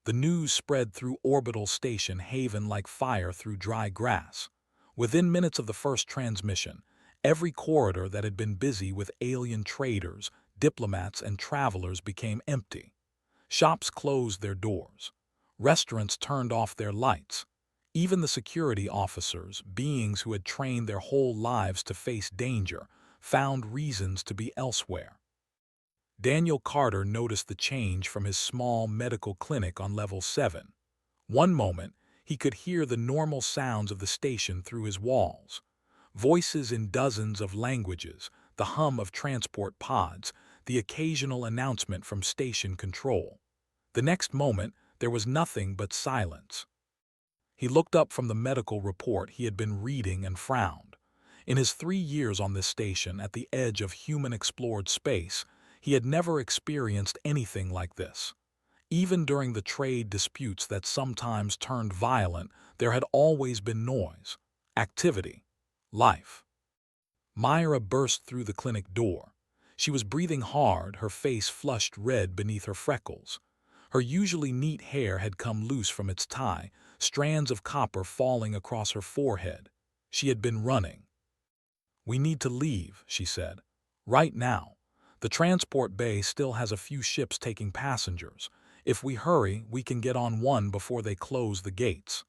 The news spread through orbital station Haven like fire through dry grass. Within minutes of the first transmission, every corridor that had been busy with alien traders, diplomats, and travelers became empty. Shops closed their doors. Restaurants turned off their lights. Even the security officers, beings who had trained their whole lives to face danger, found reasons to be elsewhere. Daniel Carter noticed the change from his small medical clinic on level 7. One moment, he could hear the normal sounds of the station through his walls. Voices in dozens of languages, the hum of transport pods, the occasional announcement from station control. The next moment, there was nothing but silence. He looked up from the medical report he had been reading and frowned. In his 3 years on this station at the edge of human-explored space, he had never experienced anything like this. Even during the trade disputes that sometimes turned violent, there had always been noise, activity, life. Myra burst through the clinic door. She was breathing hard, her face flushed red beneath her freckles. Her usually neat hair had come loose from its tie, strands of copper falling across her forehead. She had been running. "We need to leave," she said. "Right now. The transport bay still has a few ships taking passengers. If we hurry, we can get on one before they close the gates."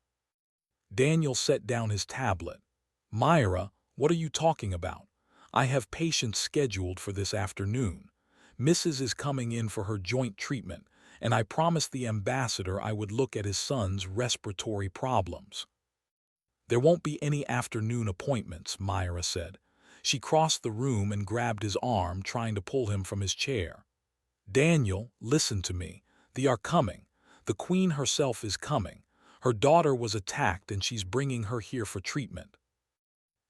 Daniel set down his tablet. "Myra, what are you talking about? I have patients scheduled for this afternoon. Mrs. is coming in for her joint treatment, and I promised the ambassador I would look at his son's respiratory problems." "There won't be any afternoon appointments," Myra said. She crossed the room and grabbed his arm, trying to pull him from his chair. "Daniel, listen to me. They are coming. The Queen herself is coming. Her daughter was attacked and she's bringing her here for treatment."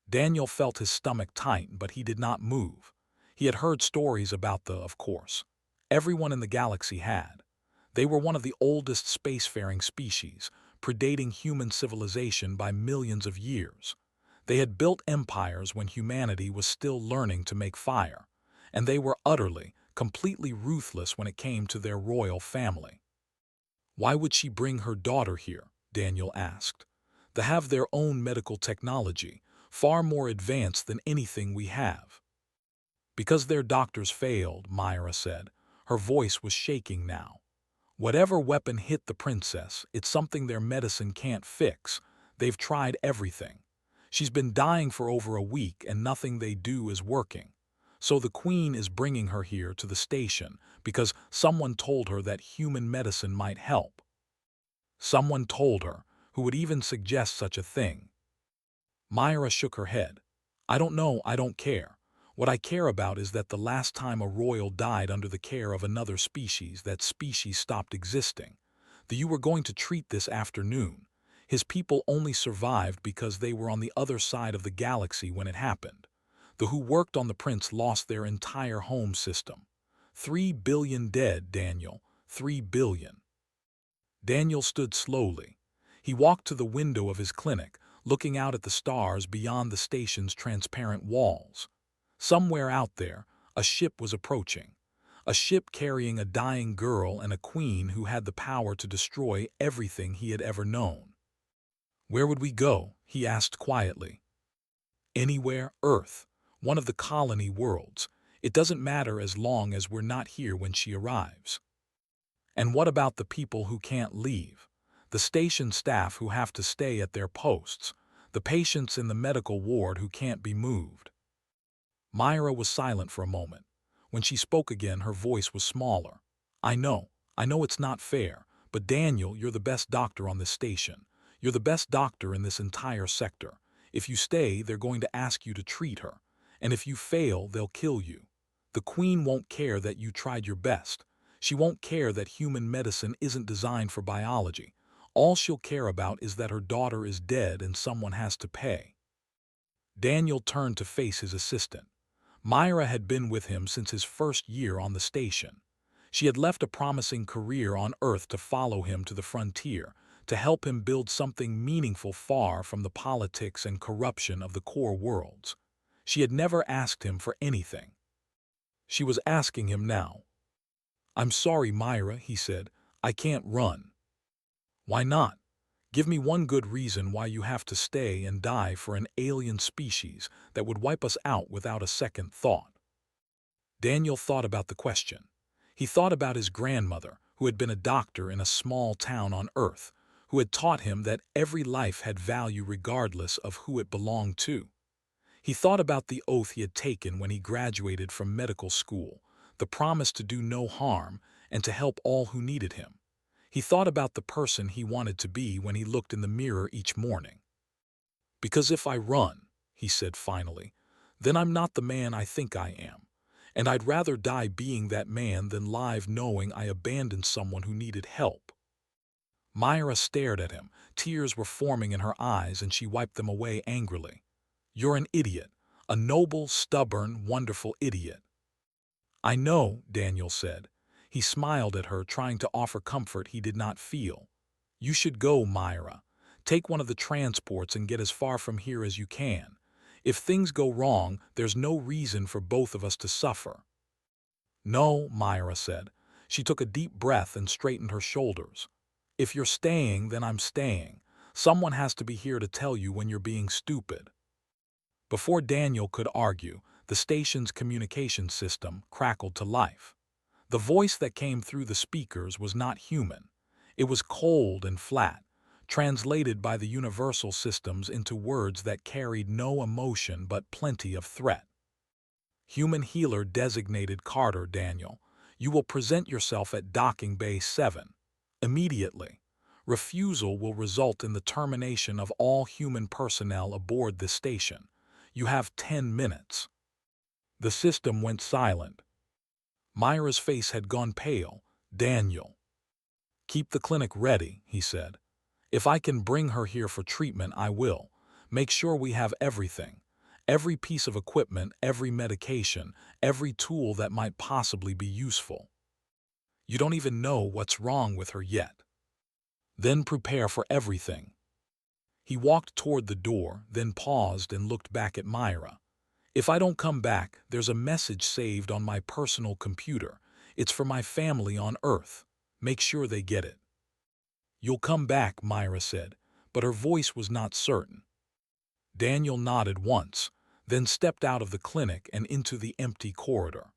Daniel felt his stomach tighten, but he did not move. He had heard stories about of course. Everyone in the galaxy had. They were one of the oldest spacefaring species, predating human civilization by millions of years. They had built empires when humanity was still learning to make fire, and they were utterly, completely ruthless when it came to their royal family. "Why would she bring her daughter here?" Daniel asked. "They have their own medical technology, far more advanced than anything we have." "Because their doctors failed," Myra said. Her voice was shaking now. "Whatever weapon hit the princess, it's something their medicine can't fix. They've tried everything. She's been dying for over a week and nothing they do is working. So the Queen is bringing her here to the station because someone told her that human medicine might help." "Someone told her? Who would even suggest such a thing?" Myra shook her head. "I don't know, I don't care. What I care about is that the last time a royal died under the care of another species, that species stopped existing. You were going to treat this afternoon. His people only survived because they were on the other side of the galaxy when it happened. The who worked on the prince lost their entire home system. 3 billion dead, Daniel. 3 billion. Daniel stood slowly. He walked to the window of his clinic, looking out at the stars beyond the station's transparent walls. Somewhere out there, a ship was approaching. A ship carrying a dying girl and a queen who had the power to destroy everything he had ever known. "Where would we go?" he asked quietly. "Anywhere, Earth. One of the colony worlds. It doesn't matter as long as we're not here when she arrives." "And what about the people who can't leave? The station staff who have to stay at their posts? The patients in the medical ward who can't be moved?" Myra was silent for a moment. When she spoke again, her voice was smaller. I know it's not fair, but Daniel, you're the best doctor on this station. You're the best doctor in this entire sector. If you stay, they're going to ask you to treat her. And if you fail, they'll kill you. The Queen won't care that you tried your best. She won't care that human medicine isn't designed for biology. All she'll care about is that her daughter is dead and someone has to pay." Daniel turned to face his assistant. Myra had been with him since his first year on the station. She had left a promising career on Earth to follow him to the frontier, to help him build something meaningful far from the politics and corruption of the core worlds. She had never asked him for anything. She was asking him now. "I'm sorry, Myra," he said. "I can't run." Why not? Give me one good reason why you have to stay and die for an alien species that would wipe us out without a second thought. Daniel thought about the question. He thought about his grandmother, who had been a doctor in a small town on Earth, who had taught him that every life had value regardless of who it belonged to. He thought about the oath he had taken when he graduated from medical school, the promise to do no harm and to help all who needed him. He thought about the person he wanted to be when he looked in the mirror each morning. Because if I run, he said finally, then I'm not the man I think I am. And I'd rather die being that man than live knowing I abandoned someone who needed help. Myra stared at him. Tears were forming in her eyes and she wiped them away angrily. You're an idiot. A noble, stubborn, wonderful idiot. I know, Daniel said. He smiled at her, trying to offer comfort he did not feel. You should go, Myra. Take one of the transports and get as far from here as you can. If things go wrong, there's no reason for both of us to suffer. No, Myra said. She took a deep breath and straightened her shoulders. If you're staying, then I'm staying. Someone has to be here to tell you when you're being stupid. Before Daniel could argue, the station's communication system crackled to life. The voice that came through the speakers was not human. It was cold and flat, translated by the universal systems into words that carried no emotion but plenty of threat. Human healer designated Carter Daniel. You will present yourself at Docking Bay 7. Immediately. Refusal will result in the termination of all human personnel aboard this station. You have 10 minutes. The system went silent. Myra's face had gone pale. Daniel. Keep the clinic ready, he said. If I can bring her here for treatment, I will. Make sure we have everything. Every piece of equipment, every medication, every tool that might possibly be useful. You don't even know what's wrong with her yet. Then prepare for everything. He walked toward the door, then paused and looked back at Myra. If I don't come back, there's a message saved on my personal computer. It's for my family on Earth. Make sure they get it. You'll come back, Myra said, but her voice was not certain. Daniel nodded once, then stepped out of the clinic and into the empty corridor.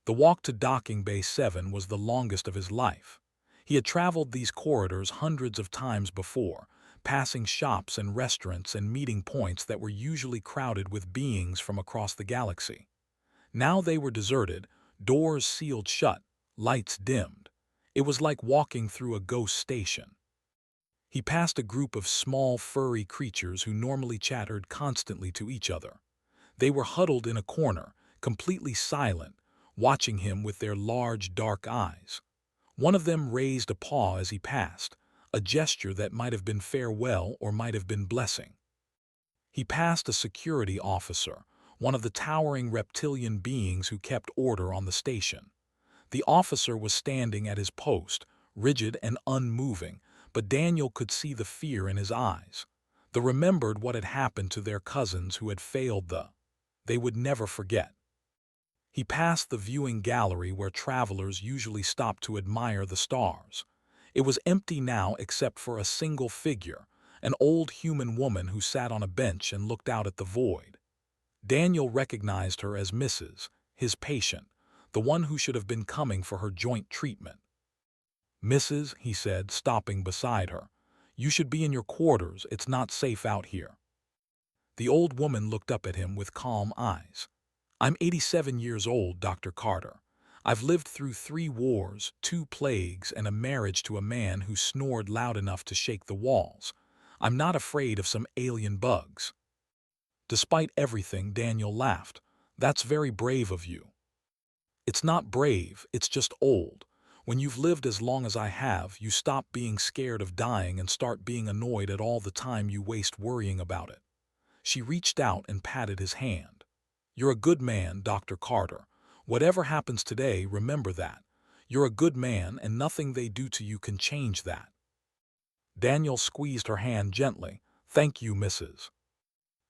The walk to Docking Bay 7 was the longest of his life. He had traveled these corridors hundreds of times before, passing shops and restaurants and meeting points that were usually crowded with beings from across the galaxy. Now they were deserted, doors sealed shut, lights dimmed. It was like walking through a ghost station. He passed a group of small, furry creatures who normally chattered constantly to each other. They were huddled in a corner, completely silent, watching him with their large, dark eyes. One of them raised a paw as he passed, a gesture that might have been farewell or might have been blessing. He passed a security officer, one of the towering reptilian beings who kept order on the station. The officer was standing at his post, rigid and unmoving, but Daniel could see the fear in his eyes. They remembered what had happened to their cousins who had failed they would never forget. He passed the viewing gallery where travelers usually stopped to admire the stars. It was empty now except for a single figure, an old human woman who sat on a bench and looked out at the void. Daniel recognized her as Mrs., his patient, the one who should have been coming for her joint treatment. Mrs., he said, stopping beside her, you should be in your quarters. It's not safe out here. The old woman looked up at him with calm eyes. I'm 87 years old, Dr. Carter. I've lived through 3 wars, 2 plagues, and a marriage to a man who snored loud enough to shake the walls. I'm not afraid of some alien bugs. Despite everything, Daniel laughed. That's very brave of you. It's not brave, it's just old. When you've lived as long as I have, you stop being scared of dying and start being annoyed at all the time you waste worrying about it. She reached out and patted his hand. You're a good man, Dr. Carter. Whatever happens today, remember that. You're a good man and nothing they do to you can change that. Daniel squeezed her hand gently. Thank you, Mrs.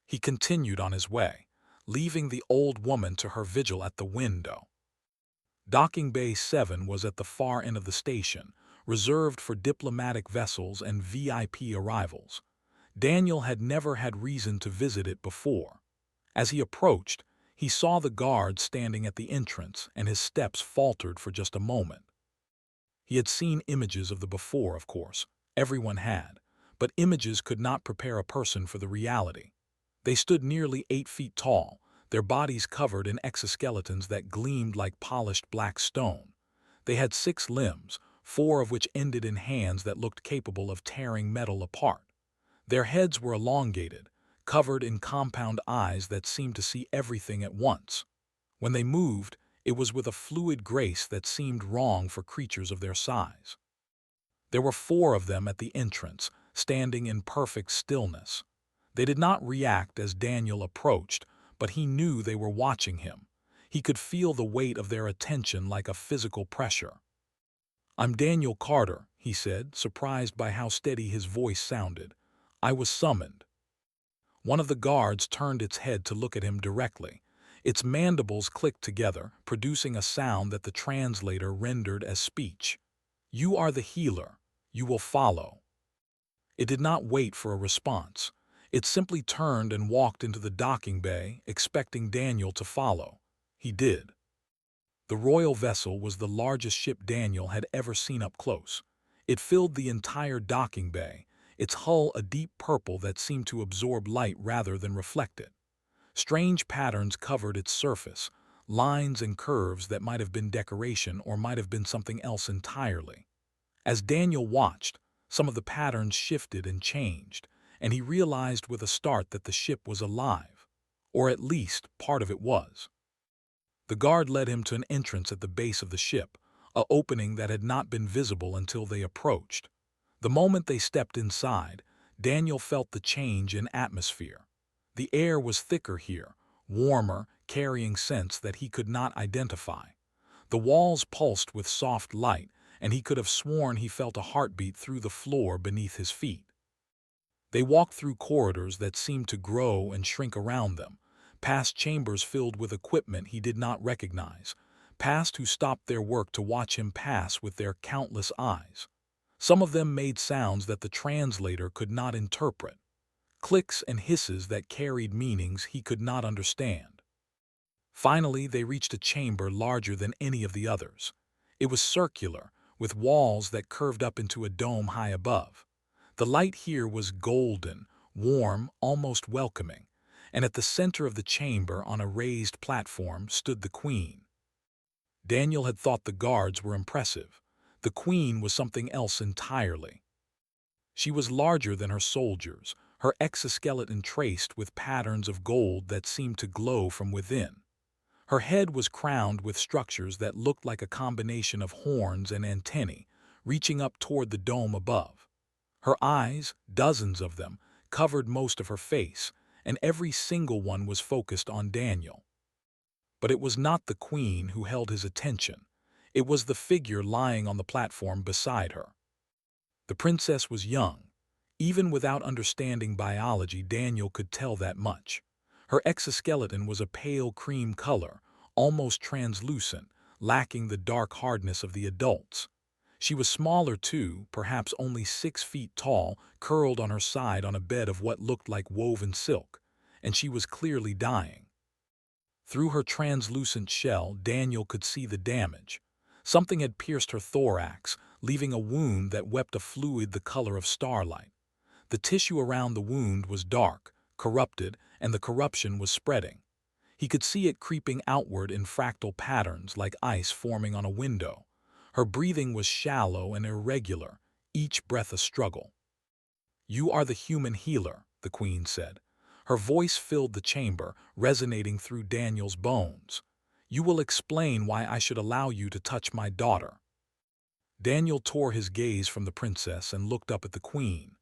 He continued on his way, leaving the old woman to her vigil at the window. Docking Bay 7 was at the far end of the station, reserved for diplomatic vessels and VIP arrivals. Daniel had never had reason to visit it before. As he approached, he saw the guard standing at the entrance, and his steps faltered for just a moment. He had seen images of the before, of course. Everyone had. But images could not prepare a person for the reality. They stood nearly 8 feet tall, their bodies covered in exoskeletons that gleamed like polished black stone. They had 6 limbs, 4 of which ended in hands that looked capable of tearing metal apart. Their heads were elongated, covered in compound eyes that seemed to see everything at once. When they moved, it was with a fluid grace that seemed wrong for creatures of their size. There were 4 of them at the entrance, standing in perfect stillness. They did not react as Daniel approached, but he knew they were watching him. He could feel the weight of their attention like a physical pressure. "I'm Daniel Carter," he said, surprised by how steady his voice sounded. "I was summoned." One of the guards turned its head to look at him directly. Its mandibles clicked together, producing a sound that the translator rendered as speech. "You are the healer. You will follow." It did not wait for a response. It simply turned and walked into the docking bay, expecting Daniel to follow. He did. The royal vessel was the largest ship Daniel had ever seen up close. It filled the entire docking bay, its hull a deep purple that seemed to absorb light rather than reflect it. Strange patterns covered its surface, lines and curves that might have been decoration or might have been something else entirely. As Daniel watched, some of the patterns shifted and changed, and he realized with a start that the ship was alive, or at least part of it was. The guard led him to an entrance at the base of the ship, an opening that had not been visible until they approached. The moment they stepped inside, Daniel felt the change in atmosphere. The air was thicker here, warmer, carrying scents that he could not identify. The walls pulsed with soft light, and he could have sworn he felt a heartbeat through the floor beneath his feet. They walked through corridors that seemed to grow and shrink around them, past chambers filled with equipment he did not recognize, past who stopped their work to watch him pass with their countless eyes. Some of them made sounds that the translator could not interpret, clicks and hisses that carried meanings he could not understand. Finally, they reached a chamber larger than any of the others. It was circular, with walls that curved up into a dome high above. The light here was golden, warm, almost welcoming, and at the center of the chamber on a raised platform stood the Queen. Daniel had thought the guards were impressive. The Queen was something else entirely. She was larger than her soldiers, her exoskeleton traced with patterns of gold that seemed to glow from within. Her head was crowned with structures that looked like a combination of horns and antennae, reaching up toward the dome above. Her eyes, dozens of them, covered most of her face, and every single one was focused on Daniel. But it was not the Queen who held his attention. It was the figure lying on the platform beside her. The princess was young. Even without understanding biology, Daniel could tell that much. Her exoskeleton was a pale cream color, almost translucent, lacking the dark hardness of the adults. She was smaller too, perhaps only 6 feet tall, curled on her side on a bed of what looked like woven silk, and she was clearly dying. Through her translucent shell, Daniel could see the damage. Something had pierced her thorax, leaving a wound that wept a fluid the color of starlight. The tissue around the wound was dark, corrupted, and the corruption was spreading. He could see it creeping outward in fractal patterns like ice forming on a window. Her breathing was shallow and irregular, each breath a struggle. "You are the human healer," the Queen said. Her voice filled the chamber, resonating through Daniel's bones. "You will explain why I should allow you to touch my daughter." Daniel tore his gaze from the princess and looked up at the Queen.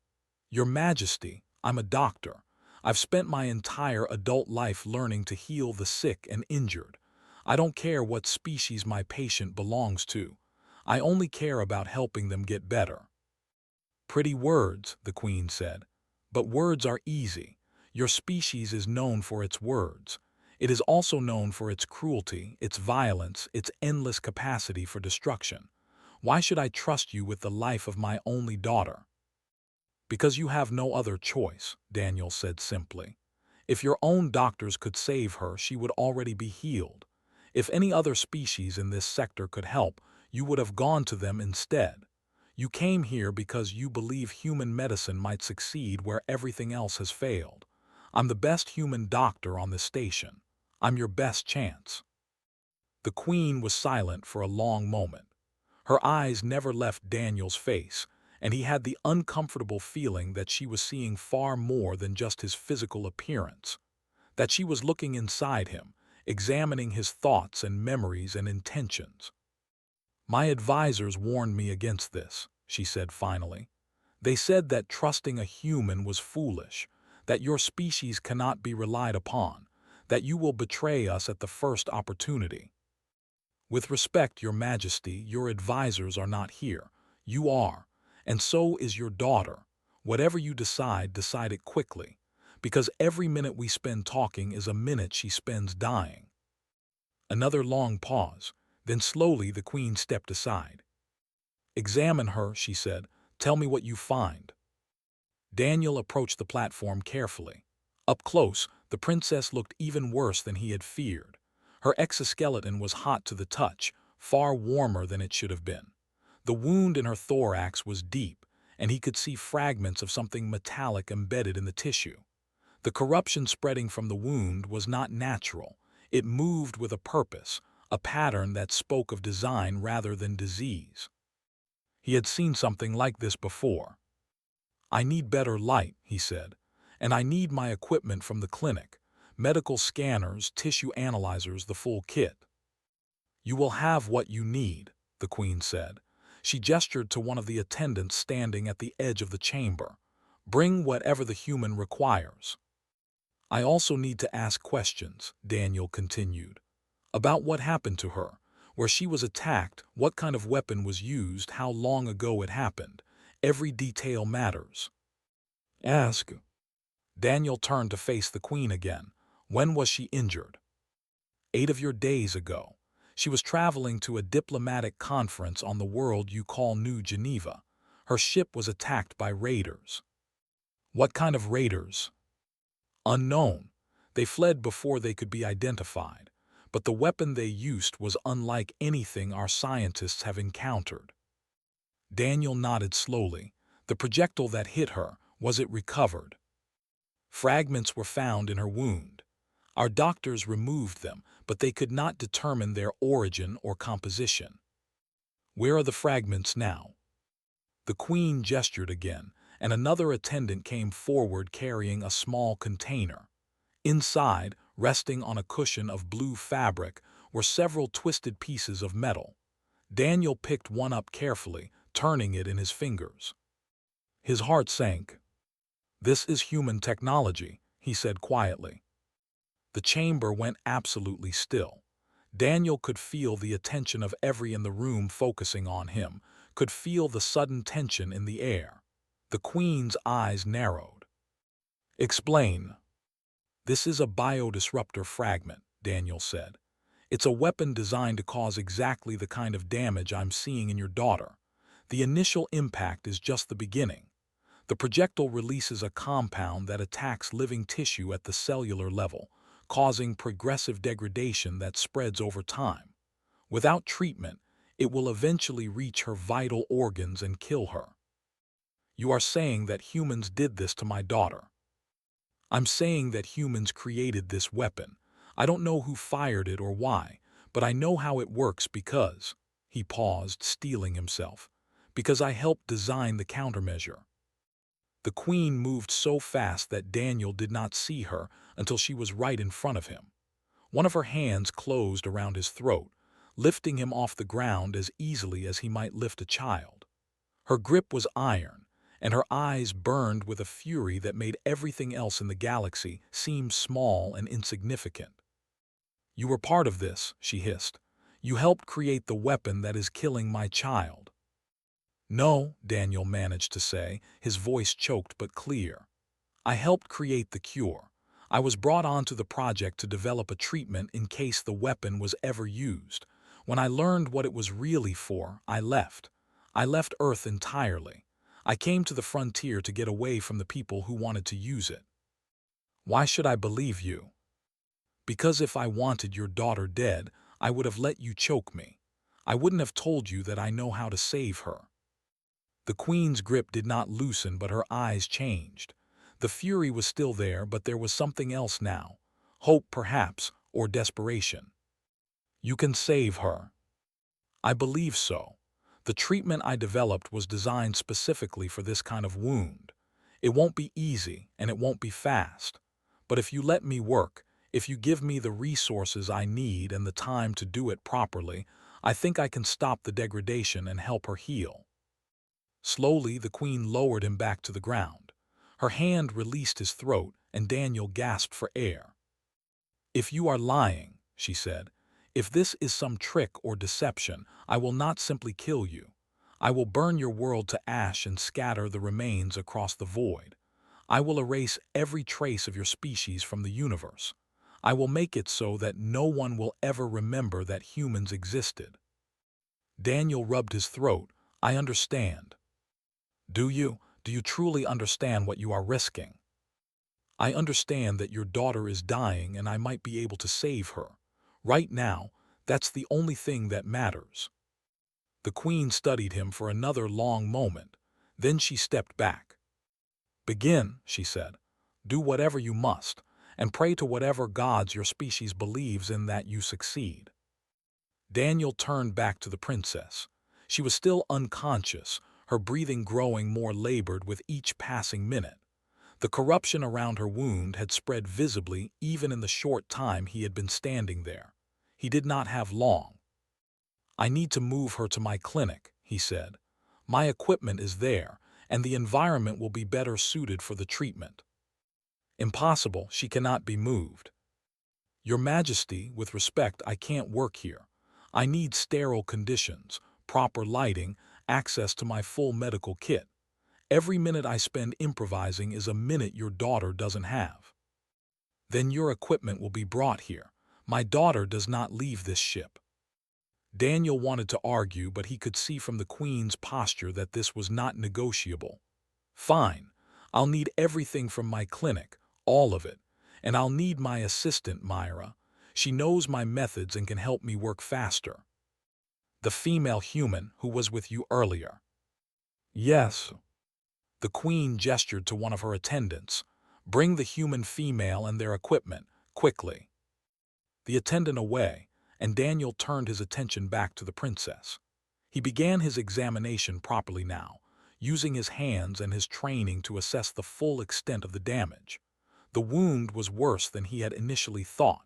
"Your Majesty, I'm a doctor. I've spent my entire adult life learning to heal the sick and injured. I don't care what species my patient belongs to. I only care about helping them get better." "Pretty words," the Queen said. "But words are easy. Your species is known for its words. It is also known for its cruelty, its violence, its endless capacity for destruction. Why should I trust you with the life of my only daughter? Because you have no other choice, Daniel said simply. If your own doctors could save her, she would already be healed. If any other species in this sector could help, you would have gone to them instead. You came here because you believe human medicine might succeed where everything else has failed. I'm the best human doctor on this station. I'm your best chance. The Queen was silent for a long moment. Her eyes never left Daniel's face, and he had the uncomfortable feeling that she was seeing far more than just his physical appearance, that she was looking inside him, examining his thoughts and memories and intentions. My advisors warned me against this, she said finally. They said that trusting a human was foolish, that your species cannot be relied upon, that you will betray us at the first opportunity. With respect, Your Majesty, your advisors are not here. You are, and so is your daughter. Whatever you decide, decide it quickly, because every minute we spend talking is a minute she spends dying. Another long pause, then slowly the Queen stepped aside. Examine her, she said. Tell me what you find. Daniel approached the platform carefully. Up close, the princess looked even worse than he had feared. Her exoskeleton was hot to the touch, far warmer than it should have been. The wound in her thorax was deep, and he could see fragments of something metallic embedded in the tissue. The corruption spreading from the wound was not natural. It moved with a purpose, a pattern that spoke of design rather than disease. He had seen something like this before. I need better light, he said, and I need my equipment from the clinic, medical scanners, tissue analyzers, the full kit. You will have what you need, the Queen said. She gestured to one of the attendants standing at the edge of the chamber. Bring whatever the human requires. I also need to ask questions, Daniel continued, about what happened to her, where she was attacked, what kind of weapon was used, how long ago it happened. Every detail matters. Ask. Daniel turned to face the Queen again. When was she injured? 8 of your days ago. She was traveling to a diplomatic conference on the world you call New Geneva. Her ship was attacked by raiders. What kind of raiders? Unknown. They fled before they could be identified, but the weapon they used was unlike anything our scientists have encountered. Daniel nodded slowly. The projectile that hit her, was it recovered? Fragments were found in her wound. Our doctors removed them, but they could not determine their origin or composition. Where are the fragments now? The Queen gestured again, and another attendant came forward carrying a small container. Inside, resting on a cushion of blue fabric, were several twisted pieces of metal. Daniel picked one up carefully, turning it in his fingers. His heart sank. This is human technology, he said quietly. The chamber went absolutely still. Daniel could feel the attention of everyone in the room focusing on him, could feel the sudden tension in the air. The Queen's eyes narrowed. Explain. This is a biodisruptor fragment, Daniel said. It's a weapon designed to cause exactly the kind of damage I'm seeing in your daughter. The initial impact is just the beginning. The projectile releases a compound that attacks living tissue at the cellular level, causing progressive degradation that spreads over time. Without treatment, it will eventually reach her vital organs and kill her. You are saying that humans did this to my daughter. I'm saying that humans created this weapon. I don't know who fired it or why, but I know how it works because, he paused, steeling himself, because I helped design the countermeasure. The Queen moved so fast that Daniel did not see her until she was right in front of him. One of her hands closed around his throat, lifting him off the ground as easily as he might lift a child. Her grip was iron, and her eyes burned with a fury that made everything else in the galaxy seem small and insignificant. You were part of this, she hissed. You helped create the weapon that is killing my child. No, Daniel managed to say, his voice choked but clear. I helped create the cure. I was brought onto the project to develop a treatment in case the weapon was ever used. When I learned what it was really for, I left. I left Earth entirely. I came to the frontier to get away from the people who wanted to use it. Why should I believe you? Because if I wanted your daughter dead, I would have let you choke me. I wouldn't have told you that I know how to save her. The Queen's grip did not loosen, but her eyes changed. The fury was still there, but there was something else now. Hope, perhaps, or desperation. You can save her. I believe so. The treatment I developed was designed specifically for this kind of wound. It won't be easy, and it won't be fast. But if you let me work, if you give me the resources I need and the time to do it properly, I think I can stop the degradation and help her heal. Slowly, the Queen lowered him back to the ground. Her hand released his throat, and Daniel gasped for air. If you are lying, she said, if this is some trick or deception, I will not simply kill you. I will burn your world to ash and scatter the remains across the void. I will erase every trace of your species from the universe. I will make it so that no one will ever remember that humans existed. Daniel rubbed his throat. I understand. Do you? Do you truly understand what you are risking? I understand that your daughter is dying and I might be able to save her. Right now, that's the only thing that matters. The Queen studied him for another long moment. Then she stepped back. Begin, she said. Do whatever you must, and pray to whatever gods your species believes in that you succeed. Daniel turned back to the princess. She was still unconscious, her breathing growing more labored with each passing minute. The corruption around her wound had spread visibly even in the short time he had been standing there. He did not have long. I need to move her to my clinic, he said. My equipment is there, and the environment will be better suited for the treatment. Impossible, she cannot be moved. Your Majesty, with respect, I can't work here. I need sterile conditions, proper lighting, access to my full medical kit. Every minute I spend improvising is a minute your daughter doesn't have. Then your equipment will be brought here. My daughter does not leave this ship. Daniel wanted to argue, but he could see from the Queen's posture that this was not negotiable. Fine, I'll need everything from my clinic, all of it, and I'll need my assistant, Myra. She knows my methods and can help me work faster. The female human who was with you earlier. Yes. The Queen gestured to one of her attendants. Bring the human female and their equipment, quickly. The attendant away, and Daniel turned his attention back to the princess. He began his examination properly now, using his hands and his training to assess the full extent of the damage. The wound was worse than he had initially thought.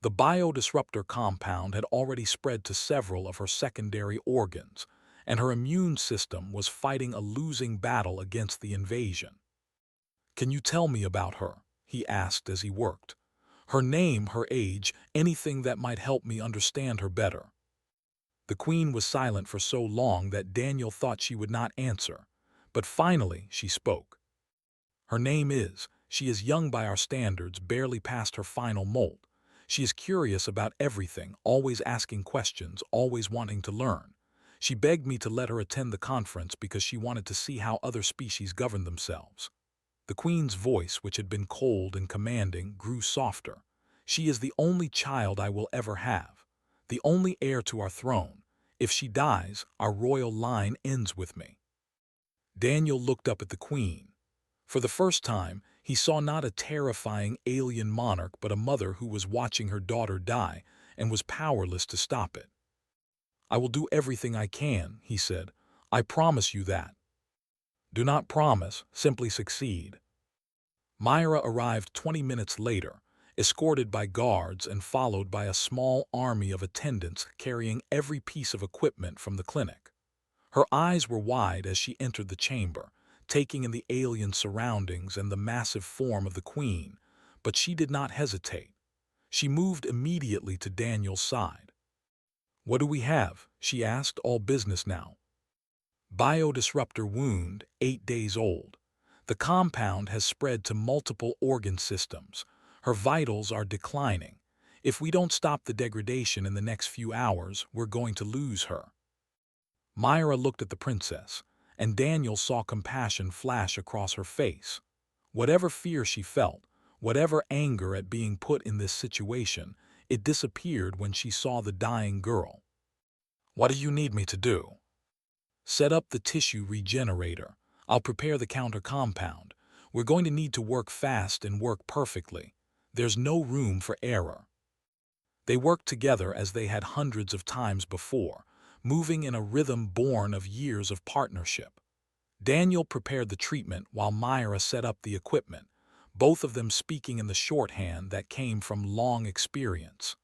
The biodisruptor compound had already spread to several of her secondary organs, and her immune system was fighting a losing battle against the invasion. Can you tell me about her? He asked as he worked. Her name, her age, anything that might help me understand her better. The Queen was silent for so long that Daniel thought she would not answer, but finally she spoke. Her name is, she is young by our standards, barely past her final molt. She is curious about everything, always asking questions, always wanting to learn. She begged me to let her attend the conference because she wanted to see how other species govern themselves. The Queen's voice, which had been cold and commanding, grew softer. She is the only child I will ever have, the only heir to our throne. If she dies, our royal line ends with me. Daniel looked up at the Queen. For the first time, he saw not a terrifying alien monarch but a mother who was watching her daughter die and was powerless to stop it. I will do everything I can, he said. I promise you that. Do not promise, simply succeed. Myra arrived 20 minutes later, escorted by guards and followed by a small army of attendants carrying every piece of equipment from the clinic. Her eyes were wide as she entered the chamber, taking in the alien surroundings and the massive form of the Queen, but she did not hesitate. She moved immediately to Daniel's side. What do we have? She asked, all business now. Biodisruptor wound, 8 days old. The compound has spread to multiple organ systems. Her vitals are declining. If we don't stop the degradation in the next few hours, we're going to lose her." Myra looked at the princess, and Daniel saw compassion flash across her face. Whatever fear she felt, whatever anger at being put in this situation, it disappeared when she saw the dying girl. "What do you need me to do?" "Set up the tissue regenerator. I'll prepare the counter compound. We're going to need to work fast and work perfectly. There's no room for error." They worked together as they had hundreds of times before, moving in a rhythm born of years of partnership. Daniel prepared the treatment while Myra set up the equipment, both of them speaking in the shorthand that came from long experience.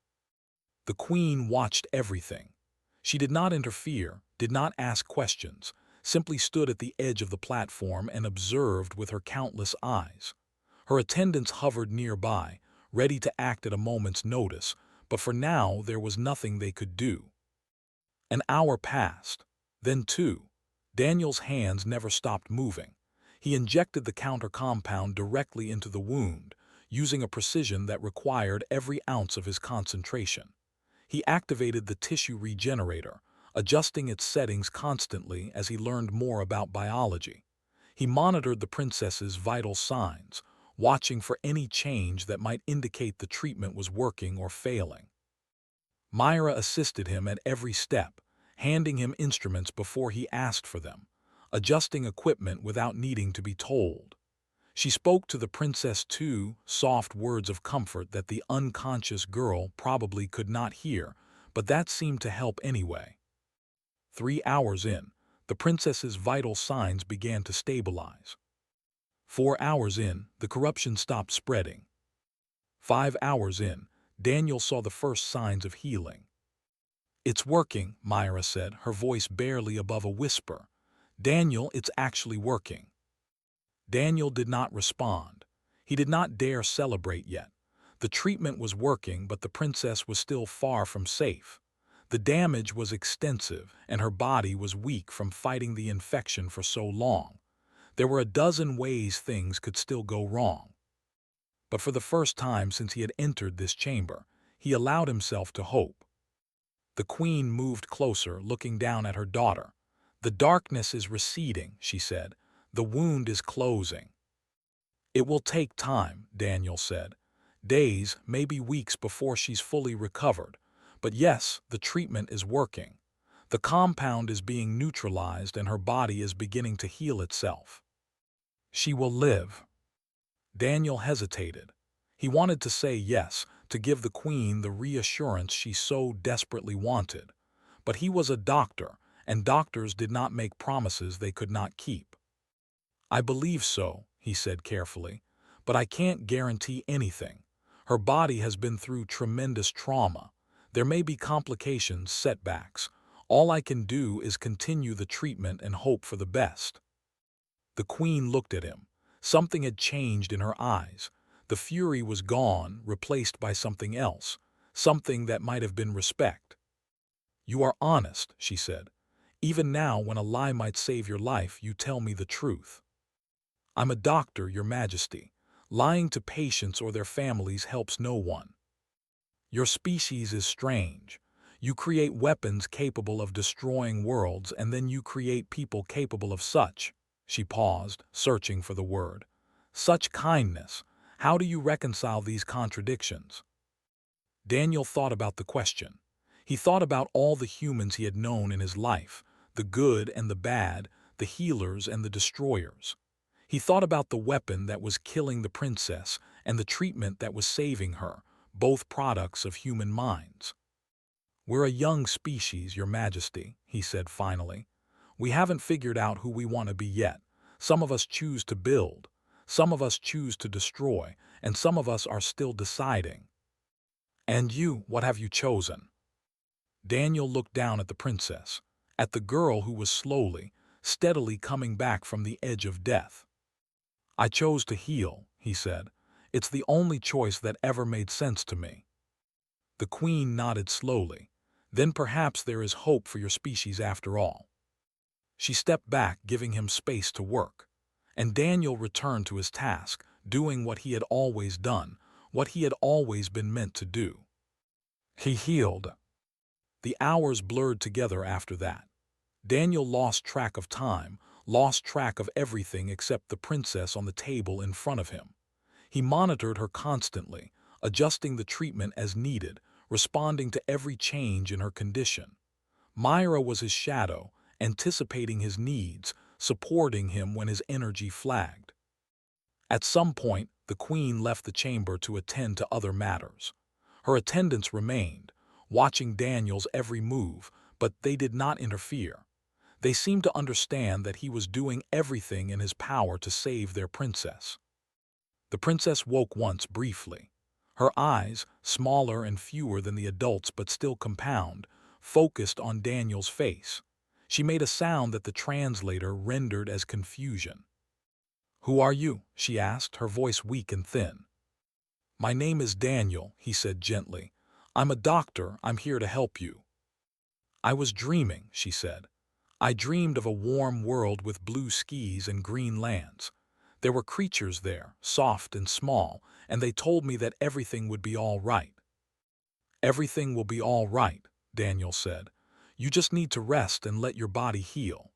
The Queen watched everything. She did not interfere, did not ask questions, simply stood at the edge of the platform and observed with her countless eyes. Her attendants hovered nearby, ready to act at a moment's notice, but for now there was nothing they could do. An hour passed, then two. Daniel's hands never stopped moving. He injected the counter compound directly into the wound, using a precision that required every ounce of his concentration. He activated the tissue regenerator, adjusting its settings constantly as he learned more about biology. He monitored the princess's vital signs, watching for any change that might indicate the treatment was working or failing. Myra assisted him at every step, handing him instruments before he asked for them, adjusting equipment without needing to be told. She spoke to the princess too, soft words of comfort that the unconscious girl probably could not hear, but that seemed to help anyway. 3 hours in, the princess's vital signs began to stabilize. 4 hours in, the corruption stopped spreading. 5 hours in, Daniel saw the first signs of healing. "It's working," Myra said, her voice barely above a whisper. "Daniel, it's actually working." Daniel did not respond. He did not dare celebrate yet. The treatment was working, but the princess was still far from safe. The damage was extensive, and her body was weak from fighting the infection for so long. There were a dozen ways things could still go wrong. But for the first time since he had entered this chamber, he allowed himself to hope. The Queen moved closer, looking down at her daughter. "The darkness is receding," she said. "The wound is closing." "It will take time," Daniel said. "Days, maybe weeks before she's fully recovered. But yes, the treatment is working. The compound is being neutralized and her body is beginning to heal itself. She will live." Daniel hesitated. He wanted to say yes, to give the Queen the reassurance she so desperately wanted. But he was a doctor, and doctors did not make promises they could not keep. "I believe so," he said carefully, "but I can't guarantee anything. Her body has been through tremendous trauma. There may be complications, setbacks. All I can do is continue the treatment and hope for the best." The Queen looked at him. Something had changed in her eyes. The fury was gone, replaced by something else, something that might have been respect. "You are honest," she said. "Even now, when a lie might save your life, you tell me the truth." "I'm a doctor, Your Majesty. Lying to patients or their families helps no one. Your species is strange. You create weapons capable of destroying worlds, and then you create people capable of such." She paused, searching for the word. "Such kindness. How do you reconcile these contradictions?" Daniel thought about the question. He thought about all the humans he had known in his life, the good and the bad, the healers and the destroyers. He thought about the weapon that was killing the princess and the treatment that was saving her, both products of human minds. "We're a young species, Your Majesty," he said finally. "We haven't figured out who we want to be yet. Some of us choose to build, some of us choose to destroy, and some of us are still deciding." "And you, what have you chosen?" Daniel looked down at the princess, at the girl who was slowly, steadily coming back from the edge of death. "I chose to heal," he said. "It's the only choice that ever made sense to me." The Queen nodded slowly. "Then perhaps there is hope for your species after all." She stepped back, giving him space to work. And Daniel returned to his task, doing what he had always done, what he had always been meant to do. He healed. The hours blurred together after that. Daniel lost track of time, lost track of everything except the princess on the table in front of him. He monitored her constantly, adjusting the treatment as needed, responding to every change in her condition. Myra was his shadow, anticipating his needs, supporting him when his energy flagged. At some point, the queen left the chamber to attend to other matters. Her attendants remained, watching Daniel's every move, but they did not interfere. They seemed to understand that he was doing everything in his power to save their princess. The princess woke once briefly. Her eyes, smaller and fewer than the adults but still compound, focused on Daniel's face. She made a sound that the translator rendered as confusion. "Who are you?" she asked, her voice weak and thin. "My name is Daniel," he said gently. "I'm a doctor. I'm here to help you." "I was dreaming," she said. "I dreamed of a warm world with blue skies and green lands. There were creatures there, soft and small, and they told me that everything would be all right." "Everything will be all right," Daniel said. "You just need to rest and let your body heal."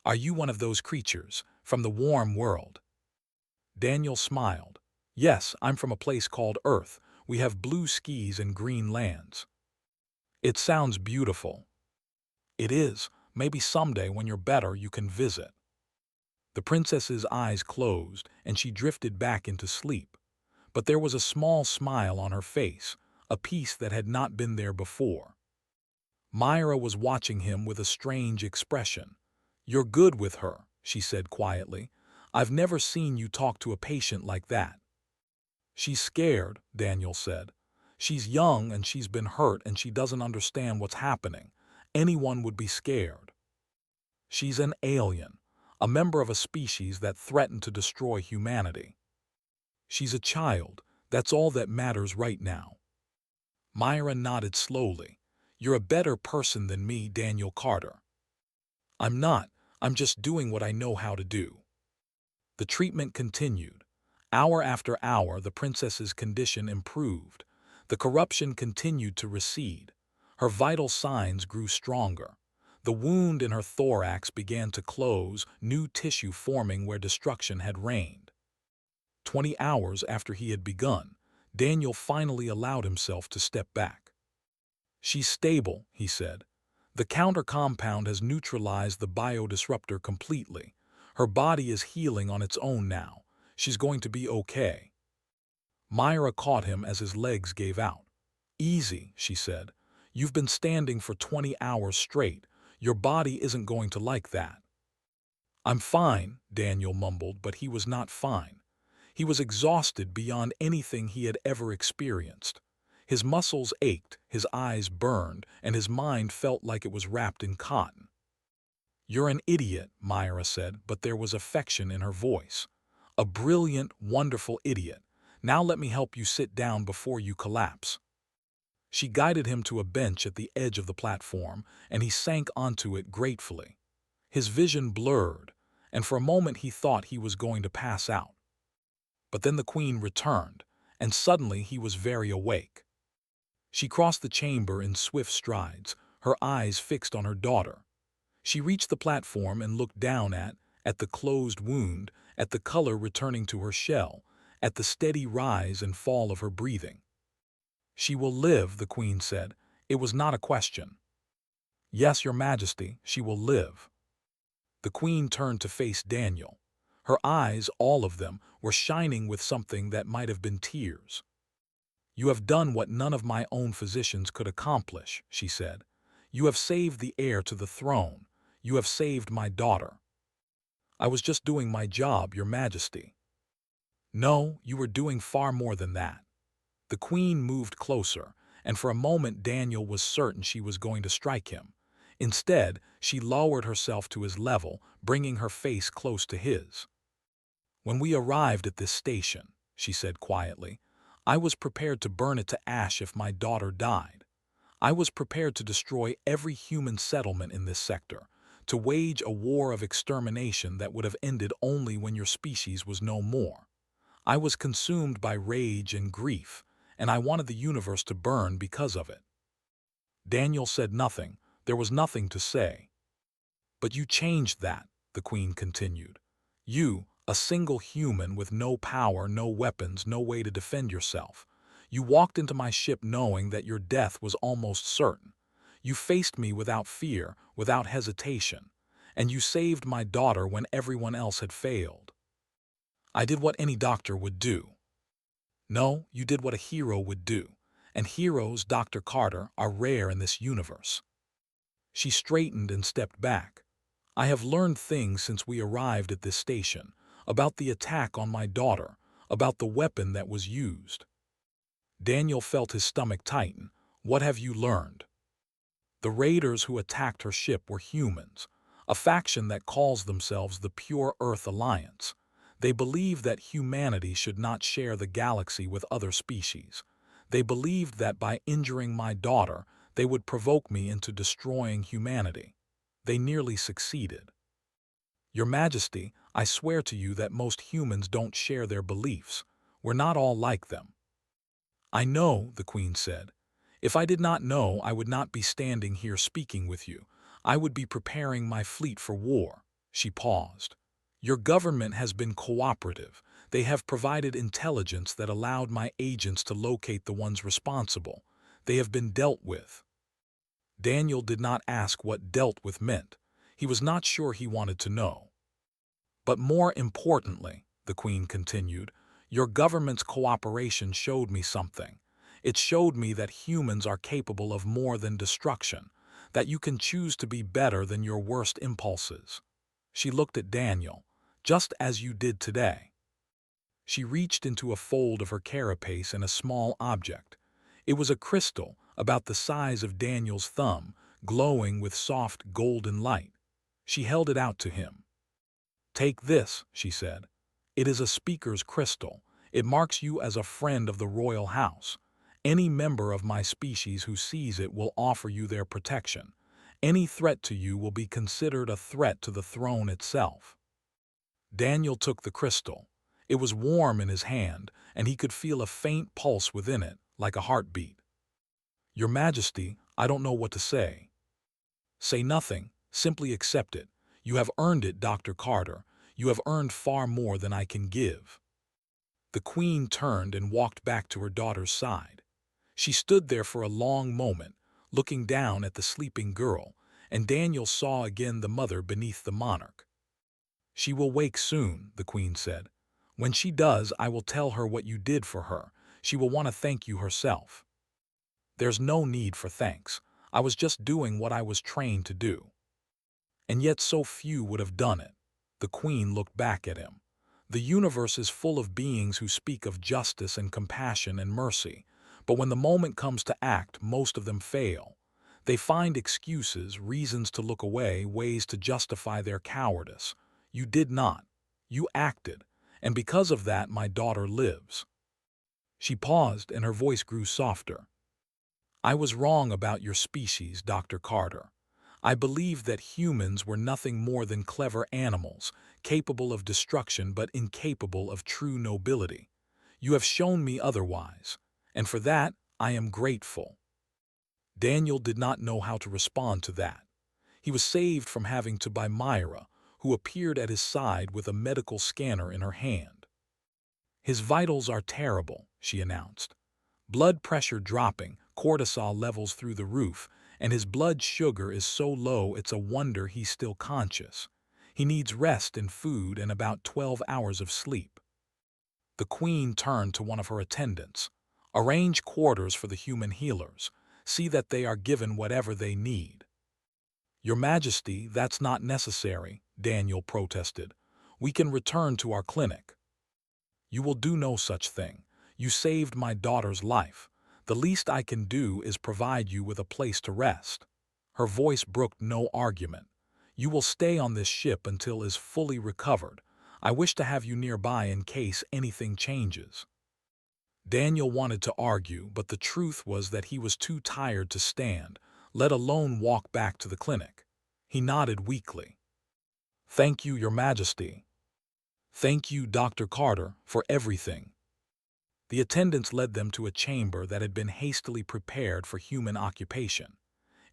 "Are you one of those creatures, from the warm world?" Daniel smiled. "Yes, I'm from a place called Earth. We have blue skies and green lands." "It sounds beautiful." "It is. Maybe someday when you're better you can visit." The princess's eyes closed, and she drifted back into sleep. But there was a small smile on her face, a peace that had not been there before. Myra was watching him with a strange expression. "You're good with her," she said quietly. "I've never seen you talk to a patient like that." "She's scared," Daniel said. "She's young and she's been hurt and she doesn't understand what's happening. Anyone would be scared. She's an alien, a member of a species that threatened to destroy humanity. She's a child. That's all that matters right now." Myra nodded slowly. "You're a better person than me, Daniel Carter." "I'm not. I'm just doing what I know how to do." The treatment continued. Hour after hour, the princess's condition improved. The corruption continued to recede. Her vital signs grew stronger. The wound in her thorax began to close, new tissue forming where destruction had reigned. 20 hours after he had begun, Daniel finally allowed himself to step back. "She's stable," he said. "The counter compound has neutralized the biodisruptor completely. Her body is healing on its own now. She's going to be okay." Myra caught him as his legs gave out. "Easy," she said. "You've been standing for 20 hours straight. Your body isn't going to like that." "I'm fine," Daniel mumbled, but he was not fine. He was exhausted beyond anything he had ever experienced. His muscles ached, his eyes burned, and his mind felt like it was wrapped in cotton. "You're an idiot," Myra said, but there was affection in her voice. "A brilliant, wonderful idiot. Now let me help you sit down before you collapse." She guided him to a bench at the edge of the platform, and he sank onto it gratefully. His vision blurred, and for a moment he thought he was going to pass out. But then the queen returned, and suddenly he was very awake. She crossed the chamber in swift strides, her eyes fixed on her daughter. She reached the platform and looked down at the closed wound, at the color returning to her shell, at the steady rise and fall of her breathing. "She will live," the queen said. It was not a question. "Yes, your majesty, she will live." The queen turned to face Daniel. Her eyes, all of them, were shining with something that might have been tears. "You have done what none of my own physicians could accomplish," she said. "You have saved the heir to the throne. You have saved my daughter." "I was just doing my job, your majesty." "No, you were doing far more than that." The queen moved closer, and for a moment Daniel was certain she was going to strike him. Instead, she lowered herself to his level, bringing her face close to his. "When we arrived at this station," she said quietly, "I was prepared to burn it to ash if my daughter died. I was prepared to destroy every human settlement in this sector, to wage a war of extermination that would have ended only when your species was no more. I was consumed by rage and grief, and I wanted the universe to burn because of it." Daniel said nothing. There was nothing to say. "But you changed that," the Queen continued. "You, a single human with no power, no weapons, no way to defend yourself. You walked into my ship knowing that your death was almost certain. You faced me without fear, without hesitation. And you saved my daughter when everyone else had failed. I did what any doctor would do." "No, you did what a hero would do. And heroes, Dr. Carter, are rare in this universe." She straightened and stepped back. "I have learned things since we arrived at this station, about the attack on my daughter, about the weapon that was used." Daniel felt his stomach tighten. "What have you learned?" "The raiders who attacked her ship were humans, a faction that calls themselves the Pure Earth Alliance. They believe that humanity should not share the galaxy with other species. They believed that by injuring my daughter, they would provoke me into destroying humanity. They nearly succeeded. Your Majesty, I swear to you that most humans don't share their beliefs. We're not all like them." "I know," the Queen said. "If I did not know, I would not be standing here speaking with you. I would be preparing my fleet for war." She paused. "Your government has been cooperative. They have provided intelligence that allowed my agents to locate the ones responsible. They have been dealt with." Daniel did not ask what "dealt with" meant. He was not sure he wanted to know. "But more importantly," the Queen continued, "your government's cooperation showed me something. It showed me that humans are capable of more than destruction, that you can choose to be better than your worst impulses." She looked at Daniel, "Just as you did today." She reached into a fold of her carapace and a small object. It was a crystal, about the size of Daniel's thumb, glowing with soft golden light. She held it out to him. "Take this," she said. "It is a speaker's crystal. It marks you as a friend of the royal house. Any member of my species who sees it will offer you their protection. Any threat to you will be considered a threat to the throne itself." Daniel took the crystal. It was warm in his hand, and he could feel a faint pulse within it, like a heartbeat. "Your Majesty, I don't know what to say." "Say nothing. Simply accept it. You have earned it, Dr. Carter. You have earned far more than I can give." The Queen turned and walked back to her daughter's side. She stood there for a long moment, looking down at the sleeping girl, and Daniel saw again the mother beneath the monarch. "She will wake soon," the Queen said. "When she does, I will tell her what you did for her. She will want to thank you herself." "There's no need for thanks. I was just doing what I was trained to do." "And yet so few would have done it." The Queen looked back at him. "The universe is full of beings who speak of justice and compassion and mercy, but when the moment comes to act, most of them fail. They find excuses, reasons to look away, ways to justify their cowardice. You did not. You acted, and because of that my daughter lives." She paused, and her voice grew softer. "I was wrong about your species, Dr. Carter. I believed that humans were nothing more than clever animals, capable of destruction but incapable of true nobility. You have shown me otherwise, and for that I am grateful." Daniel did not know how to respond to that. He was saved from having to by Myra, who appeared at his side with a medical scanner in her hand. "His vitals are terrible," she announced. "Blood pressure dropping, cortisol levels through the roof, and his blood sugar is so low it's a wonder he's still conscious. He needs rest and food and about 12 hours of sleep." The Queen turned to one of her attendants. "Arrange quarters for the human healers. See that they are given whatever they need." "Your Majesty, that's not necessary," Daniel protested. "We can return to our clinic." "You will do no such thing. You saved my daughter's life. The least I can do is provide you with a place to rest." Her voice brooked no argument. "You will stay on this ship until is fully recovered. I wish to have you nearby in case anything changes." Daniel wanted to argue, but the truth was that he was too tired to stand, let alone walk back to the clinic. He nodded weakly. "Thank you, Your Majesty." "Thank you, Dr. Carter, for everything." The attendants led them to a chamber that had been hastily prepared for human occupation.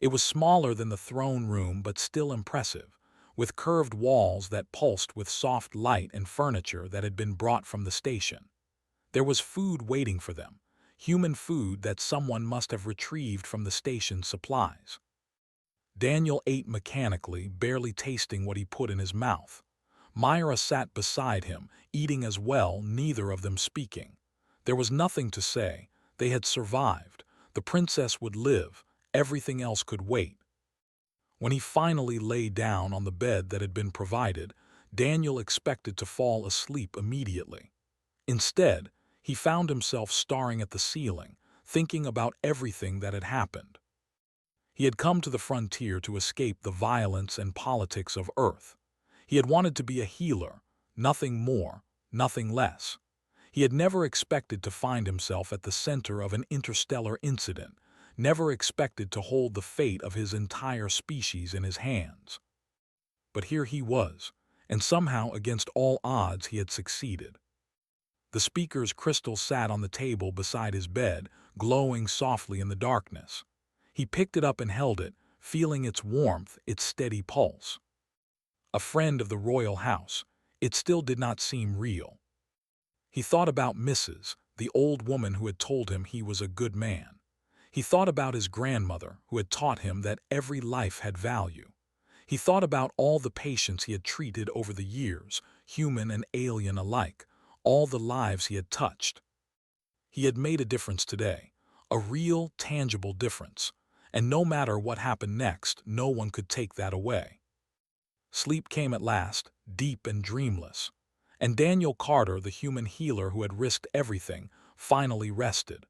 It was smaller than the throne room but still impressive, with curved walls that pulsed with soft light and furniture that had been brought from the station. There was food waiting for them, human food that someone must have retrieved from the station's supplies. Daniel ate mechanically, barely tasting what he put in his mouth. Myra sat beside him, eating as well, neither of them speaking. There was nothing to say. They had survived. The princess would live. Everything else could wait. When he finally lay down on the bed that had been provided, Daniel expected to fall asleep immediately. Instead, he found himself staring at the ceiling, thinking about everything that had happened. He had come to the frontier to escape the violence and politics of Earth. He had wanted to be a healer, nothing more, nothing less. He had never expected to find himself at the center of an interstellar incident, never expected to hold the fate of his entire species in his hands. But here he was, and somehow against all odds he had succeeded. The speaker's crystal sat on the table beside his bed, glowing softly in the darkness. He picked it up and held it, feeling its warmth, its steady pulse. A friend of the royal house, it still did not seem real. He thought about Mrs., the old woman who had told him he was a good man. He thought about his grandmother, who had taught him that every life had value. He thought about all the patients he had treated over the years, human and alien alike, all the lives he had touched. He had made a difference today, a real, tangible difference, and no matter what happened next, no one could take that away. Sleep came at last, deep and dreamless, and Daniel Carter, the human healer who had risked everything, finally rested.